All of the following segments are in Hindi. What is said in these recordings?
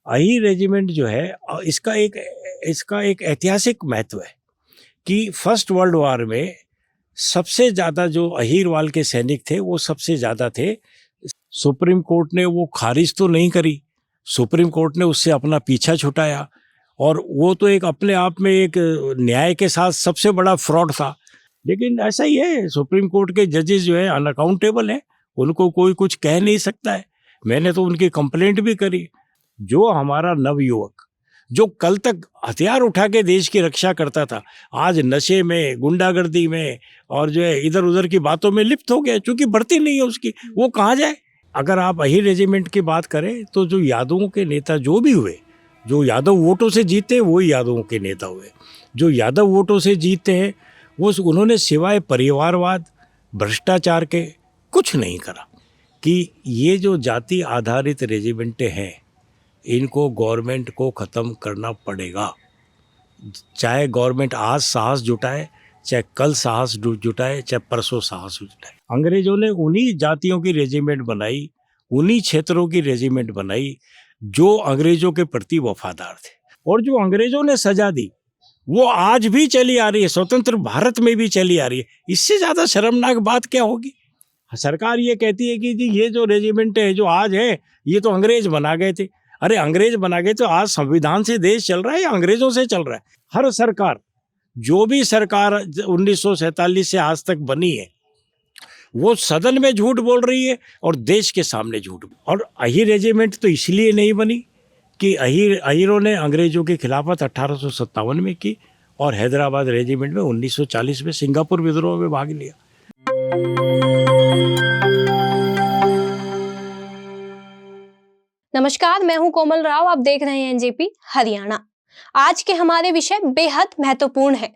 अही रेजिमेंट जो है इसका एक ऐतिहासिक महत्व है कि फर्स्ट वर्ल्ड वॉर में सबसे ज़्यादा जो अहीरवाल के सैनिक थे वो सबसे ज़्यादा थे। सुप्रीम कोर्ट ने वो खारिज तो नहीं करी, सुप्रीम कोर्ट ने उससे अपना पीछा छुटाया और वो तो एक अपने आप में एक न्याय के साथ सबसे बड़ा फ्रॉड था। लेकिन ऐसा ही है, सुप्रीम कोर्ट के जजेस जो है अनअकाउंटेबल हैं, उनको कोई कुछ कह नहीं सकता है। मैंने तो उनकी कंप्लेंट भी करी। जो हमारा नवयुवक जो कल तक हथियार उठा के देश की रक्षा करता था, आज नशे में, गुंडागर्दी में और जो है इधर उधर की बातों में लिप्त हो गया, क्योंकि बढ़ती नहीं है उसकी, वो कहाँ जाए। अगर आप अही रेजिमेंट की बात करें तो जो यादवों के नेता जो भी हुए, जो यादव वोटों से जीते वही यादवों के नेता हुए। जो यादव वोटों से जीतते हैं वो उन्होंने सिवाय परिवारवाद, भ्रष्टाचार के कुछ नहीं करा। कि ये जो जाति आधारित रेजिमेंटें हैं इनको गवर्नमेंट को ख़त्म करना पड़ेगा। चाहे गवर्नमेंट आज साहस जुटाए, चाहे कल साहस जुटाए, चाहे परसों साहस जुटाए। अंग्रेज़ों ने उन्हीं जातियों की रेजिमेंट बनाई, उन्हीं क्षेत्रों की रेजिमेंट बनाई जो अंग्रेज़ों के प्रति वफादार थे। और जो अंग्रेज़ों ने सजा दी वो आज भी चली आ रही है, स्वतंत्र भारत में भी चली आ रही है। इससे ज़्यादा शर्मनाक बात क्या होगी। सरकार ये कहती है कि जी ये जो रेजिमेंट है जो आज है ये तो अंग्रेज बना गए थे। अरे अंग्रेज बना गए तो आज संविधान से देश चल रहा है या अंग्रेजों से चल रहा है। हर सरकार, जो भी सरकार 1947 से आज तक बनी है वो सदन में झूठ बोल रही है और देश के सामने झूठ। और अही रेजिमेंट तो इसलिए नहीं बनी कि अहीरों ने अंग्रेजों की खिलाफत 1857 में की और हैदराबाद रेजिमेंट में 1940 में सिंगापुर विद्रोह में भाग लिया। नमस्कार, मैं हूं कोमल राव। आप देख रहे हैं एनजेपी हरियाणा। आज के हमारे विषय बेहद महत्वपूर्ण है।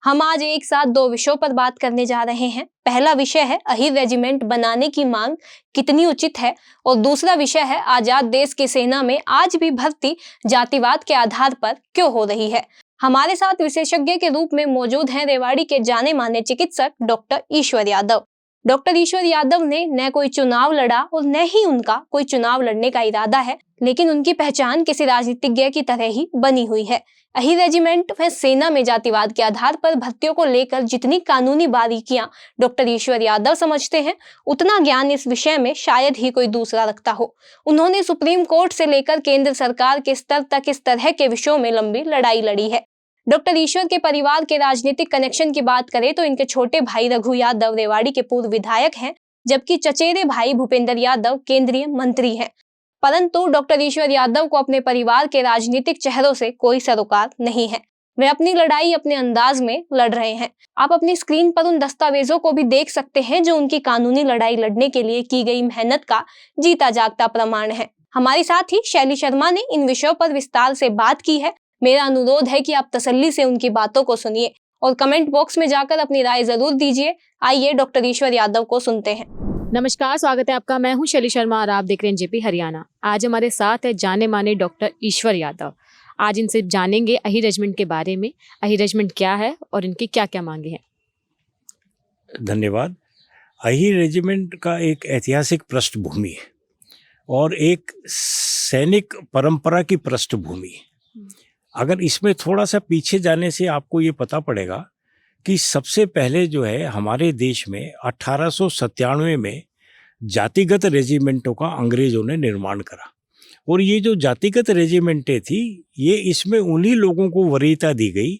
हम आज एक साथ दो विषयों पर बात करने जा रहे हैं। पहला विषय है अही रेजिमेंट बनाने की मांग कितनी उचित है और दूसरा विषय है आजाद देश की सेना में आज भी भर्ती जातिवाद के आधार पर क्यों हो रही है। हमारे साथ विशेषज्ञ के रूप में मौजूद हैं रेवाड़ी के जाने माने चिकित्सक डॉक्टर ईश्वर यादव। डॉक्टर ईश्वर यादव ने न कोई चुनाव लड़ा और न ही उनका कोई चुनाव लड़ने का इरादा है, लेकिन उनकी पहचान किसी राजनीतिज्ञ की तरह ही बनी हुई है। अही रेजिमेंट व सेना में जातिवाद के आधार पर भर्तियों को लेकर जितनी कानूनी बारीकियां डॉक्टर ईश्वर यादव समझते हैं, उतना ज्ञान इस विषय में शायद ही कोई दूसरा रखता हो। उन्होंने सुप्रीम कोर्ट से लेकर केंद्र सरकार के स्तर तक इस तरह के विषयों में लंबी लड़ाई लड़ी है। डॉक्टर ईश्वर के परिवार के राजनीतिक कनेक्शन की बात करें तो इनके छोटे भाई रघु यादव रेवाड़ी के पूर्व विधायक हैं, जबकि चचेरे भाई भूपेंद्र यादव केंद्रीय मंत्री हैं। परंतु डॉक्टर ईश्वर यादव को अपने परिवार के राजनीतिक चेहरों से कोई सरोकार नहीं है। वे अपनी लड़ाई अपने अंदाज में लड़ रहे हैं। आप अपनी स्क्रीन पर उन दस्तावेजों को भी देख सकते हैं जो उनकी कानूनी लड़ाई लड़ने के लिए की गई मेहनत का जीता जागता प्रमाण है। हमारे साथ ही शैली शर्मा ने इन विषयों पर विस्तार से बात की है। मेरा अनुरोध है कि आप तसल्ली से उनकी बातों को सुनिए और कमेंट बॉक्स में जाकर अपनी राय जरूर दीजिए। आइए डॉक्टर ईश्वर यादव को सुनते हैं। नमस्कार, स्वागत है आपका। मैं हूं शैली शर्मा और आप देख रहे हैं जेपी हरियाणा। आज हमारे साथ है जाने माने डॉक्टर ईश्वर यादव। आज इनसे जानेंगे अही रेजिमेंट के बारे में, अही रेजिमेंट क्या है और इनकी क्या क्या मांगे हैं। धन्यवाद। अही रेजिमेंट का एक ऐतिहासिक पृष्ठभूमि है और एक सैनिक परंपरा की पृष्ठभूमि है। अगर इसमें थोड़ा सा पीछे जाने से आपको ये पता पड़ेगा कि सबसे पहले जो है हमारे देश में 1897 में जातिगत रेजिमेंटों का अंग्रेज़ों ने निर्माण करा। और ये जो जातिगत रेजिमेंटें थी ये इसमें उन्हीं लोगों को वरीयता दी गई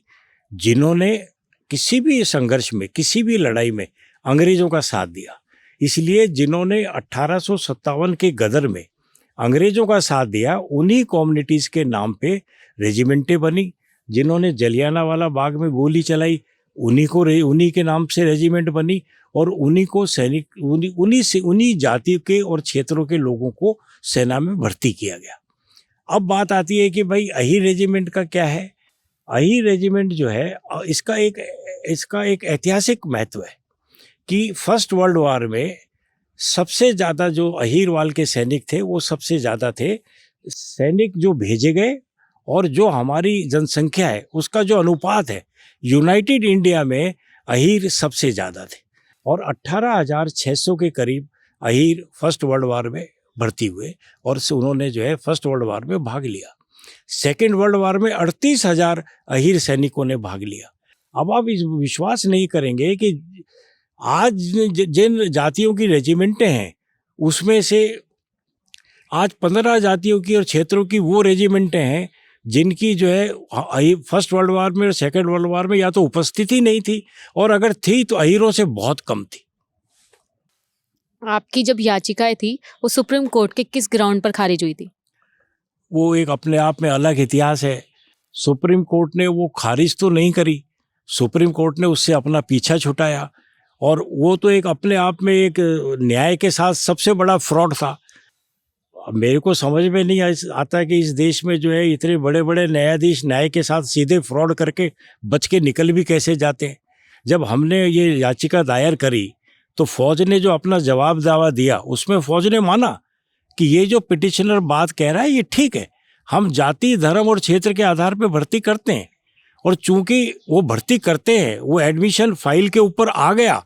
जिन्होंने किसी भी संघर्ष में, किसी भी लड़ाई में अंग्रेज़ों का साथ दिया। इसलिए जिन्होंने 1857 के गदर में अंग्रेज़ों का साथ दिया उन्हीं कम्युनिटीज़ के नाम पे रेजिमेंटें बनी। जिन्होंने जलियांवाला बाग में गोली चलाई उन्हीं के नाम से रेजिमेंट बनी और उन्हीं को सैनिक उन्हीं जाति के और क्षेत्रों के लोगों को सेना में भर्ती किया गया। अब बात आती है कि भाई अही रेजिमेंट का क्या है। अही रेजिमेंट जो है इसका एक ऐतिहासिक महत्व है कि फर्स्ट वर्ल्ड वॉर में सबसे ज़्यादा जो अहीरवाल के सैनिक थे वो सबसे ज़्यादा थे। सैनिक जो भेजे गए और जो हमारी जनसंख्या है उसका जो अनुपात है, यूनाइटेड इंडिया में अहीर सबसे ज़्यादा थे और 18,600 के करीब अहीर फर्स्ट वर्ल्ड वॉर में भर्ती हुए और उन्होंने जो है फर्स्ट वर्ल्ड वॉर में भाग लिया। सेकेंड वर्ल्ड वॉर में 38,000 अहीर सैनिकों ने भाग लिया। अब आप इस विश्वास नहीं करेंगे कि आज जिन जातियों की रेजिमेंटें हैं उसमें से आज 15 जातियों की और क्षेत्रों की वो रेजिमेंटें हैं जिनकी जो है फर्स्ट वर्ल्ड वॉर में और सेकेंड वर्ल्ड वॉर में या तो उपस्थिति नहीं थी, और अगर थी तो अहीरों से बहुत कम थी। आपकी जब याचिकाएं थी वो सुप्रीम कोर्ट के किस ग्राउंड पर खारिज हुई थी? वो एक अपने आप में अलग इतिहास है। सुप्रीम कोर्ट ने वो खारिज तो नहीं करी, सुप्रीम कोर्ट ने उससे अपना पीछा छुटाया, और वो तो एक अपने आप में एक न्याय के साथ सबसे बड़ा फ्रॉड था। अब मेरे को समझ में नहीं आता कि इस देश में जो है इतने बड़े बड़े न्यायाधीश न्याय के साथ सीधे फ्रॉड करके बच के निकल भी कैसे जाते हैं। जब हमने ये याचिका दायर करी तो फौज ने जो अपना जवाब दावा दिया उसमें फौज ने माना कि ये जो पिटिशनर बात कह रहा है ये ठीक है, हम जाति धर्म और क्षेत्र के आधार पर भर्ती करते हैं, और चूंकि वो भर्ती करते हैं वो एडमिशन फाइल के ऊपर आ गया,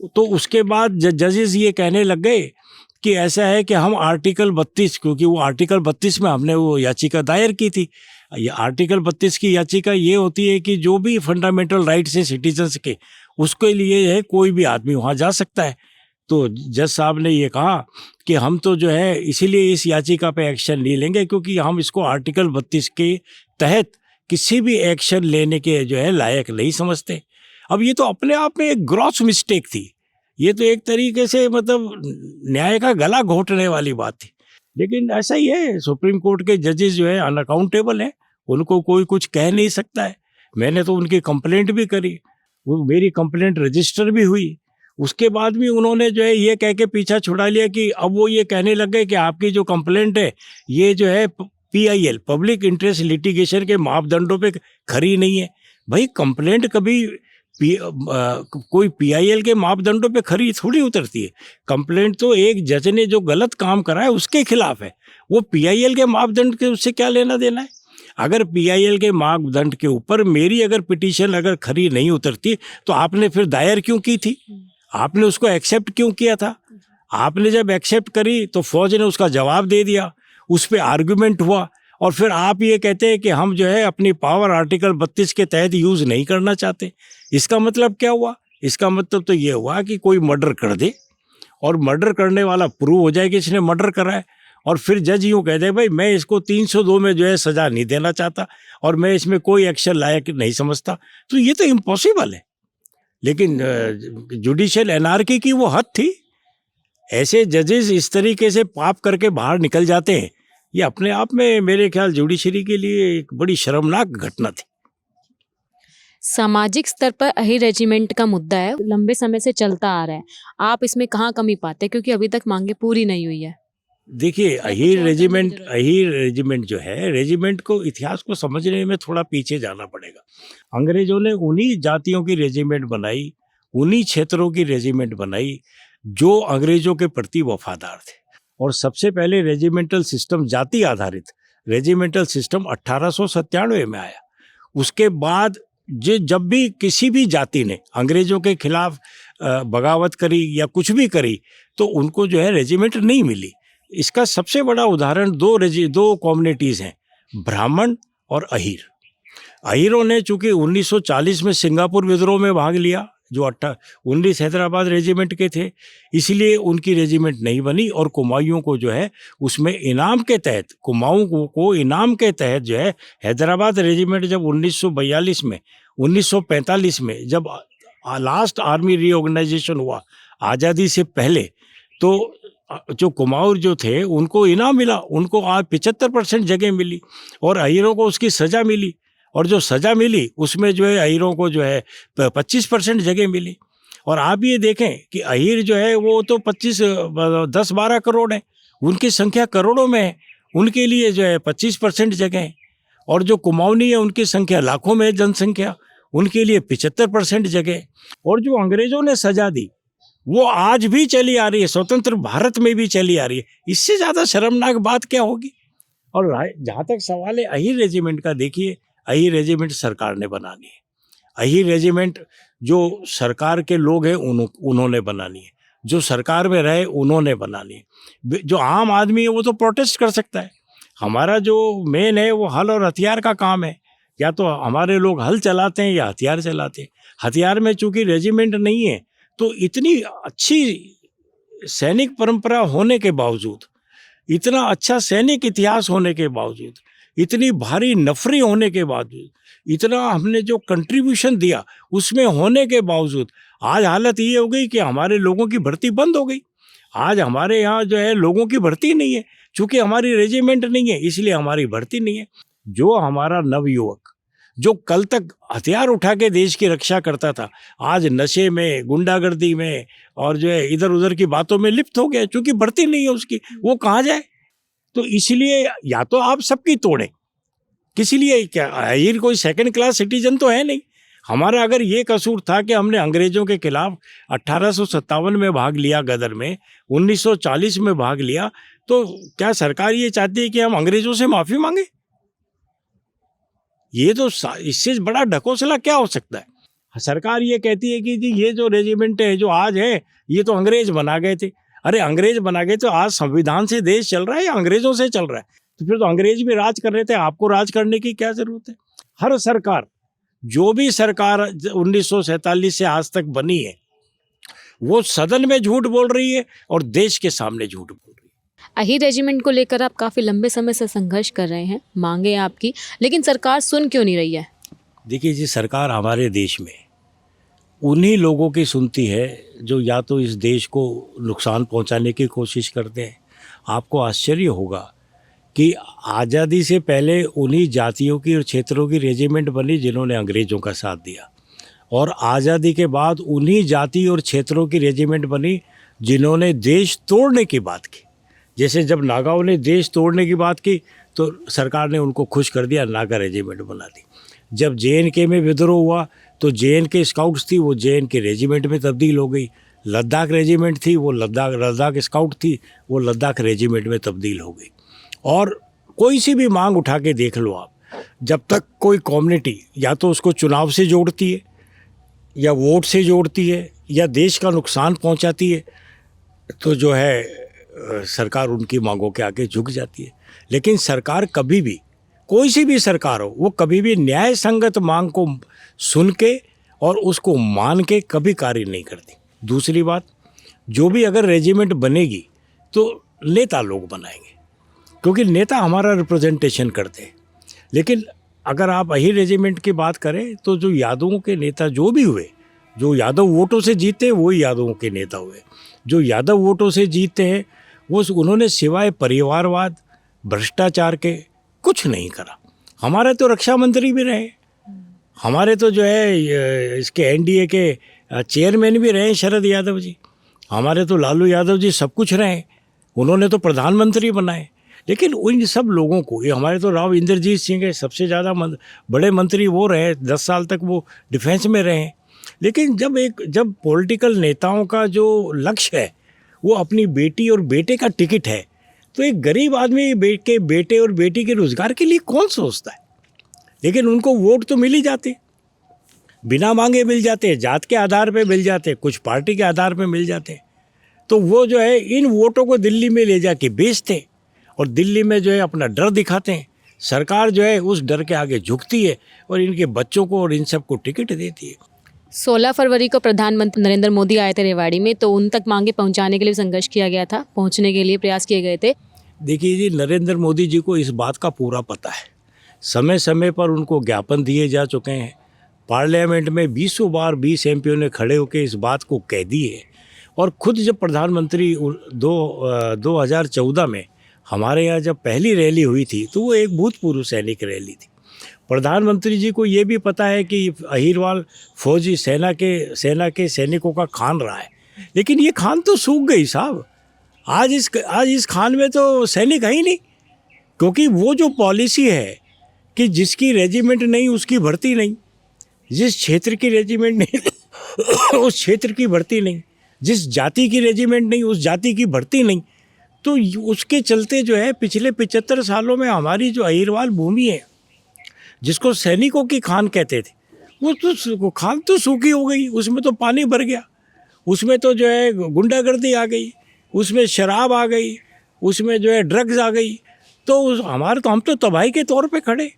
तो उसके बाद जजेस ये कहने लग गए कि ऐसा है कि हम आर्टिकल 32, क्योंकि वो आर्टिकल 32 में हमने वो याचिका दायर की थी। ये आर्टिकल 32 की याचिका ये होती है कि जो भी फंडामेंटल राइट्स हैं सिटीजन्स के, उसके लिए है कोई भी आदमी वहाँ जा सकता है। तो जज साहब ने ये कहा कि हम तो जो है इसीलिए इस याचिका पे एक्शन नहीं लेंगे क्योंकि हम इसको आर्टिकल 32 के तहत किसी भी एक्शन लेने के जो है लायक नहीं समझते। अब ये तो अपने आप में एक ग्रॉस मिस्टेक थी, ये तो एक तरीके से मतलब न्याय का गला घोटने वाली बात थी। लेकिन ऐसा ही है, सुप्रीम कोर्ट के जजेस जो है अनअकाउंटेबल हैं, उनको कोई कुछ कह नहीं सकता है। मैंने तो उनकी कंप्लेंट भी करी, वो मेरी कंप्लेंट रजिस्टर भी हुई, उसके बाद भी उन्होंने जो है ये कह के पीछा छुड़ा लिया कि अब वो ये कहने लग गए कि आपकी जो कंप्लेंट है ये जो है PIL पब्लिक इंटरेस्ट लिटिगेशन के मापदंडों पे खरी नहीं है। भाई कंप्लेंट कभी कोई PIL के मापदंडों पे खरी थोड़ी उतरती है। कंप्लेंट तो एक जज ने जो गलत काम करा है उसके खिलाफ है, वो PIL के मापदंड के उससे क्या लेना देना है। अगर PIL के मापदंड के ऊपर मेरी अगर पिटीशन अगर खरी नहीं उतरती तो आपने फिर दायर क्यों की थी, आपने उसको एक्सेप्ट क्यों किया था। आपने जब एक्सेप्ट करी तो फौज ने उसका जवाब दे दिया, उस पर आर्गुमेंट हुआ, और फिर आप ये कहते हैं कि हम जो है अपनी पावर आर्टिकल 32 के तहत यूज़ नहीं करना चाहते। इसका मतलब क्या हुआ? इसका मतलब तो ये हुआ कि कोई मर्डर कर दे और मर्डर करने वाला प्रूव हो जाए कि इसने मर्डर करा है, और फिर जज यूँ कह दे भाई मैं इसको 302 में जो है सज़ा नहीं देना चाहता और मैं इसमें कोई एक्शन लायक नहीं समझता। तो ये तो इम्पॉसिबल है। लेकिन जुडिशियल एनार्की की वो हद थी। ऐसे जजेस इस तरीके से पाप करके बाहर निकल जाते हैं, ये अपने आप में मेरे ख्याल जुडिशरी के लिए एक बड़ी शर्मनाक घटना थी। सामाजिक स्तर पर अहीर रेजिमेंट का मुद्दा है, लंबे समय से चलता आ रहा है, आप इसमें कहाँ कमी पाते हैं क्योंकि अभी तक मांगे पूरी नहीं हुई है? देखिए अहीर रेजिमेंट जो है, रेजिमेंट को इतिहास को समझने में थोड़ा पीछे जाना पड़ेगा। अंग्रेजों ने उन्हीं जातियों की रेजिमेंट बनाई, उन्हीं क्षेत्रों की रेजिमेंट बनाई जो अंग्रेजों के प्रति वफादार थे। और सबसे पहले रेजिमेंटल सिस्टम, जाति आधारित रेजिमेंटल सिस्टम 1897 में आया। उसके बाद जब भी किसी भी जाति ने अंग्रेजों के खिलाफ बगावत करी या कुछ भी करी तो उनको जो है रेजिमेंट नहीं मिली। इसका सबसे बड़ा उदाहरण दो कम्युनिटीज़ हैं, ब्राह्मण और अहीर। अहीरों ने चूंकि 1940 में सिंगापुर विद्रोह में भाग लिया, जो 19 हैदराबाद रेजिमेंट के थे, इसलिए उनकी रेजिमेंट नहीं बनी, और कुमाऊँं को जो है उसमें इनाम के तहत, कुमाऊँ को इनाम के तहत जो है हैदराबाद रेजिमेंट जब 1942 में 1945 में जब लास्ट आर्मी रीऑर्गेनाइजेशन हुआ आज़ादी से पहले, तो जो कुमाऊँ जो थे उनको इनाम मिला, उनको आज 75% जगह मिली और अहीरों को उसकी सज़ा मिली, और जो सज़ा मिली उसमें जो है अहीरों को जो है 25% जगह मिली। और आप ये देखें कि अहीर जो है वो तो 10-12 करोड़ है, उनकी संख्या करोड़ों में है, उनके लिए जो है 25% जगह है। और जो कुमाऊनी है उनकी संख्या लाखों में है जनसंख्या, उनके लिए 75% जगह। और जो अंग्रेज़ों ने सज़ा दी वो आज भी चली आ रही है, स्वतंत्र भारत में भी चली आ रही है। इससे ज़्यादा शर्मनाक बात क्या होगी। और जहाँ तक सवाल है अहीर रेजिमेंट का, देखिए अहीर रेजिमेंट सरकार ने बनानी है। अहीर रेजिमेंट जो सरकार के लोग हैं उन्होंने बनानी है, जो सरकार में रहे उन्होंने बनानी है। जो आम आदमी है वो तो प्रोटेस्ट कर सकता है, हमारा जो मेन है वो हल और हथियार का काम है। या तो हमारे लोग हल चलाते हैं या हथियार चलाते हैं। हथियार में चूंकि रेजिमेंट नहीं है, तो इतनी अच्छी सैनिक परंपरा होने के बावजूद, इतना अच्छा सैनिक इतिहास होने के बावजूद, इतनी भारी नफरी होने के बावजूद, इतना हमने जो कंट्रीब्यूशन दिया उसमें होने के बावजूद आज हालत ये हो गई कि हमारे लोगों की भर्ती बंद हो गई। आज हमारे यहाँ जो है लोगों की भर्ती नहीं है, चूंकि हमारी रेजिमेंट नहीं है इसलिए हमारी भर्ती नहीं है। जो हमारा नवयुवक जो कल तक हथियार उठा के देश की रक्षा करता था, आज नशे में, गुंडागर्दी में और जो है इधर उधर की बातों में लिप्त हो गया, क्योंकि भर्ती नहीं है उसकी, वो कहाँ जाए। तो इसलिए या तो आप सबकी तोड़ें, किसी लिए क्या, ये कोई सेकंड क्लास सिटीजन तो है नहीं। हमारा अगर ये कसूर था कि हमने अंग्रेजों के खिलाफ 1857 में भाग लिया गदर में, 1940 में भाग लिया, तो क्या सरकार ये चाहती है कि हम अंग्रेजों से माफ़ी मांगे? ये तो इससे बड़ा ढकोसला क्या हो सकता है। सरकार ये कहती है कि जी ये जो रेजिमेंट है जो आज है ये तो अंग्रेज बना गए थे। अरे अंग्रेज बना गए तो आज संविधान से देश चल रहा है या अंग्रेजों से चल रहा है? तो फिर तो अंग्रेज भी राज कर रहे थे, आपको राज करने की क्या जरूरत है? हर सरकार, जो भी सरकार 1947 से आज तक बनी है, वो सदन में झूठ बोल रही है और देश के सामने झूठ बोल रही है। अहीर रेजिमेंट को लेकर आप काफ़ी लंबे समय से संघर्ष कर रहे हैं, मांगे आपकी, लेकिन सरकार सुन क्यों नहीं रही है? देखिए जी, सरकार हमारे देश में उन्हीं लोगों की सुनती है जो या तो इस देश को नुकसान पहुंचाने की कोशिश करते हैं। आपको आश्चर्य होगा कि आज़ादी से पहले उन्हीं जातियों की और क्षेत्रों की रेजिमेंट बनी जिन्होंने अंग्रेज़ों का साथ दिया, और आज़ादी के बाद उन्हीं जाति और क्षेत्रों की रेजिमेंट बनी जिन्होंने देश तोड़ने की बात की। जैसे जब नागाओं ने देश तोड़ने की बात की तो सरकार ने उनको खुश कर दिया, नागा रेजिमेंट बना दी। जब JNK में विद्रोह हुआ तो JNK स्काउट्स थी, वो JNK रेजिमेंट में तब्दील हो गई। लद्दाख रेजिमेंट थी, वो लद्दाख स्काउट थी, वो लद्दाख रेजिमेंट में तब्दील हो गई। और कोई सी भी मांग उठा के देख लो आप, जब तक कोई कम्युनिटी या तो उसको चुनाव से जोड़ती है या वोट से जोड़ती है या देश का नुकसान पहुंचाती है, तो जो है सरकार उनकी मांगों के आगे झुक जाती है। लेकिन सरकार कभी भी, कोई सी भी सरकार हो, वो कभी भी न्याय संगत मांग को सुन के और उसको मान के कभी कार्य नहीं करती। दूसरी बात, जो भी अगर रेजिमेंट बनेगी तो नेता लोग बनाएंगे, क्योंकि नेता हमारा रिप्रेजेंटेशन करते हैं। लेकिन अगर आप अहीर रेजिमेंट की बात करें तो जो यादवों के नेता जो भी हुए, जो यादव वोटों से जीते वही यादवों के नेता हुए। जो यादव वोटों से जीतते हैं वो उन्होंने सिवाय परिवारवाद, भ्रष्टाचार के कुछ नहीं करा। हमारे तो रक्षा मंत्री भी रहे, हमारे तो जो है इसके NDA के चेयरमैन भी रहे शरद यादव जी, हमारे तो लालू यादव जी सब कुछ रहे, उन्होंने तो प्रधानमंत्री बनाए। लेकिन उन सब लोगों को, ये हमारे तो राव इंद्रजीत सिंह है, सबसे ज़्यादा बड़े मंत्री वो रहे, 10 साल तक वो डिफेंस में रहे। लेकिन जब पॉलिटिकल नेताओं का जो लक्ष्य है वो अपनी बेटी और बेटे का टिकट है, तो एक गरीब आदमी के बेटे और बेटी के रोजगार के लिए कौन सोचता है? लेकिन उनको वोट तो मिल ही जाते, बिना मांगे मिल जाते, जात के आधार पे मिल जाते, कुछ पार्टी के आधार पे मिल जाते। तो वो जो है इन वोटों को दिल्ली में ले जाके बेचते और दिल्ली में जो है अपना डर दिखाते हैं। सरकार जो है उस डर के आगे झुकती है और इनके बच्चों को और इन सब को टिकट देती है। 16 फरवरी को प्रधानमंत्री नरेंद्र मोदी आए थे रेवाड़ी में, तो उन तक मांगे पहुंचाने के लिए संघर्ष किया गया था, पहुंचने के लिए प्रयास किए गए थे। देखिए जी, नरेंद्र मोदी जी को इस बात का पूरा पता है, समय समय पर उनको ज्ञापन दिए जा चुके हैं। पार्लियामेंट में 20 बार 20 MPओं ने खड़े होकर इस बात को कह दिए। और खुद जब प्रधानमंत्री 2014 में हमारे यहाँ जब पहली रैली हुई थी तो वो एक भूतपूर्व सैनिक रैली थी। प्रधानमंत्री जी को ये भी पता है कि अहीरवाल फौजी सेना के सैनिकों का खान रहा है, लेकिन ये खान तो सूख गई साहब। आज इस खान में तो सैनिक है ही नहीं, क्योंकि वो जो पॉलिसी है कि जिसकी रेजिमेंट नहीं उसकी भर्ती नहीं, जिस क्षेत्र की रेजिमेंट नहीं उस क्षेत्र की भर्ती नहीं, जिस जाति की रेजिमेंट नहीं उस जाति की भर्ती नहीं। तो उसके चलते जो है पिछले 75 सालों में हमारी जो अहीरवाल भूमि है, जिसको सैनिकों की खान कहते थे, वो तो खान तो सूखी हो गई, उसमें तो पानी भर गया, उसमें तो जो है गुंडागर्दी आ गई, उसमें शराब आ गई, उसमें जो है ड्रग्स आ गई। हम तो तबाही के तौर पे खड़े।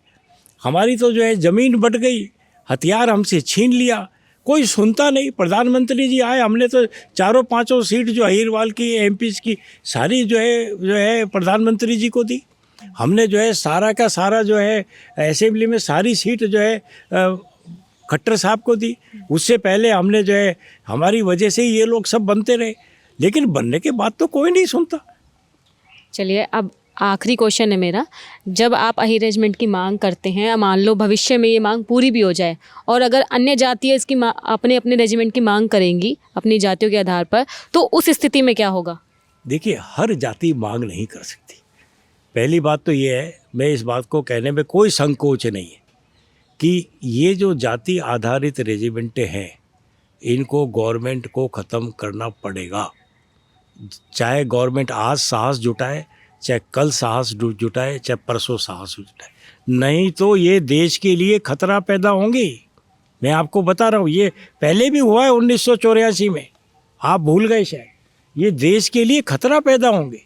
हमारी तो जो है ज़मीन बट गई, हथियार हमसे छीन लिया, कोई सुनता नहीं। प्रधानमंत्री जी आए, हमने तो 4-5 सीट जो अहीरवाल की एमपीज़ की सारी जो है प्रधानमंत्री जी को दी। हमने जो है सारा का सारा जो है असेंबली में सारी सीट जो है खट्टर साहब को दी। उससे पहले हमने जो है हमारी वजह से ही ये लोग सब बनते रहे, लेकिन बनने के बाद तो कोई नहीं सुनता। चलिए, अब आखिरी क्वेश्चन है मेरा। जब आप अहीर रेजिमेंट की मांग करते हैं, मान लो भविष्य में ये मांग पूरी भी हो जाए और अगर अन्य जातियाँ इसकी अपने अपने रेजिमेंट की मांग करेंगी अपनी जातियों के आधार पर, तो उस स्थिति में क्या होगा? देखिए, हर जाति मांग नहीं कर सकती। पहली बात तो ये है, मैं इस बात को कहने में कोई संकोच नहीं है कि ये जो जाति आधारित रेजिमेंटें हैं, इनको गवर्नमेंट को ख़त्म करना पड़ेगा। चाहे गवर्नमेंट आज साहस जुटाए, चाहे कल साहस जुटाए, चाहे परसों साहस जुटाए, नहीं तो ये देश के लिए खतरा पैदा होंगे। मैं आपको बता रहा हूँ, ये पहले भी हुआ है 1984 में, आप भूल गए शायद। ये देश के लिए खतरा पैदा होंगे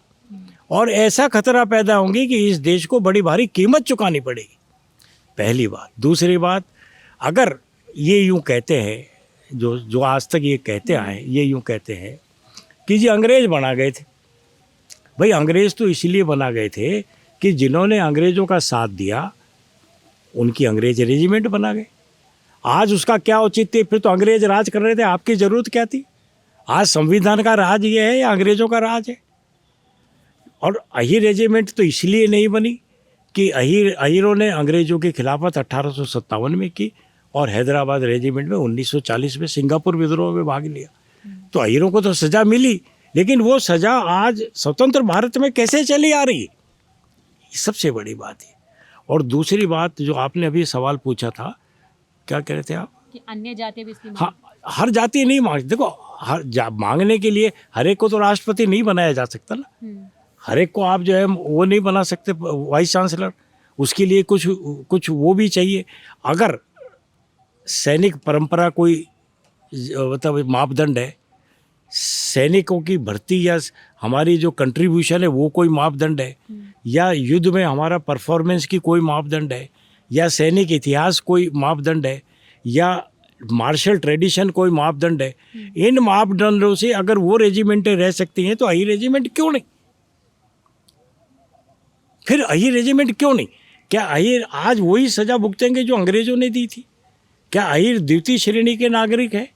और ऐसा खतरा पैदा होंगे कि इस देश को बड़ी भारी कीमत चुकानी पड़ेगी, पहली बात। दूसरी बात, अगर ये यूँ कहते हैं, जो आज तक ये कहते आए, ये यूँ कहते हैं कि जी अंग्रेज़ बना गए थे। भाई, अंग्रेज़ तो इसलिए बना गए थे कि जिन्होंने अंग्रेज़ों का साथ दिया उनकी अंग्रेज़ रेजिमेंट बना गए। आज उसका क्या औचित्य? फिर तो अंग्रेज़ राज कर रहे थे, आपकी ज़रूरत क्या थी? आज संविधान का राज ये है या अंग्रेज़ों का राज है? और अहीर रेजिमेंट तो इसलिए नहीं बनी कि अहीरों ने अंग्रेज़ों की खिलाफत 1857 में की और हैदराबाद रेजिमेंट में 1940 में सिंगापुर विद्रोह में भाग लिया। तो अहीरों को तो सज़ा मिली, लेकिन वो सज़ा आज स्वतंत्र भारत में कैसे चली आ रही है, ये सबसे बड़ी बात है। और दूसरी बात जो आपने अभी सवाल पूछा था, क्या कह रहे थे आप? कि अन्य जाति भी इसकी हाँ, हर जाति नहीं मांग, देखो मांगने के लिए हर एक को तो राष्ट्रपति नहीं बनाया जा सकता ना। हर एक को आप जो है वो नहीं बना सकते वाइस चांसलर, उसके लिए कुछ वो भी चाहिए। अगर सैनिक परंपरा कोई मतलब मापदंड है, सैनिकों की भर्ती या हमारी जो कंट्रीब्यूशन है वो कोई मापदंड है, या युद्ध में हमारा परफॉर्मेंस की कोई मापदंड है, या सैनिक इतिहास कोई मापदंड है, या मार्शल ट्रेडिशन कोई मापदंड है, इन मापदंडों से अगर वो रेजिमेंटें रह सकती हैं तो अहीर रेजिमेंट क्यों नहीं? फिर अहीर रेजिमेंट क्यों नहीं? क्या अहीर आज वही सज़ा भुगतेंगे जो अंग्रेज़ों ने दी थी? क्या अहीर द्वितीय श्रेणी के नागरिक है?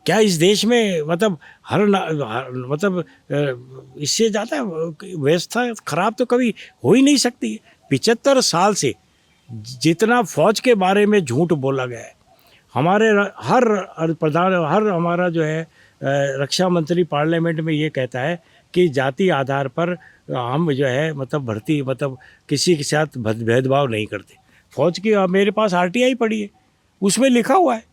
क्या इस देश में मतलब इससे ज़्यादा व्यवस्था खराब तो कभी हो ही नहीं सकती है। 75 साल से जितना फौज के बारे में झूठ बोला गया है, हमारे हर हमारा जो है रक्षा मंत्री पार्लियामेंट में ये कहता है कि जाति आधार पर हम जो है मतलब भर्ती मतलब किसी के साथ भेदभाव नहीं करते। फौज की मेरे पास RTI पड़ी है, उसमें लिखा हुआ है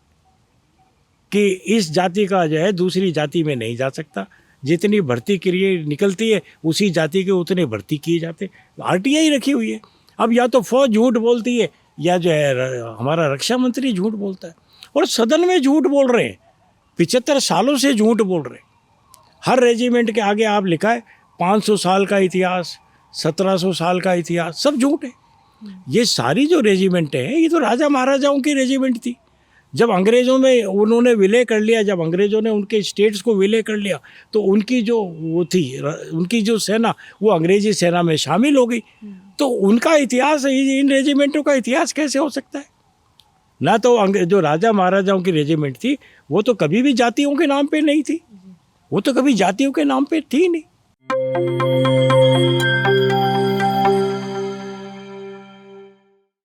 कि इस जाति का जो है दूसरी जाति में नहीं जा सकता, जितनी भर्ती के लिए निकलती है उसी जाति के उतने भर्ती किए जाते। RTI रखी हुई है। अब या तो फौज झूठ बोलती है या जो है हमारा रक्षा मंत्री झूठ बोलता है, और सदन में झूठ बोल रहे हैं, 75 सालों से झूठ बोल रहे हैं। हर रेजिमेंट के आगे आप लिखा है 500 साल का इतिहास, 1700 साल का इतिहास, सब झूठ है। ये सारी जो रेजिमेंटें हैं ये तो राजा महाराजाओं की रेजिमेंट थी। जब अंग्रेज़ों में उन्होंने विलय कर लिया, जब अंग्रेज़ों ने उनके स्टेट्स को विलय कर लिया, तो उनकी जो वो थी, उनकी जो सेना वो अंग्रेज़ी सेना में शामिल हो गई। तो उनका इतिहास, इन रेजिमेंटों का इतिहास कैसे हो सकता है? ना तो जो राजा महाराजाओं की रेजिमेंट थी वो तो कभी भी जातियों के नाम पे नहीं थी, वो तो कभी जातियों के नाम पे थी नहीं।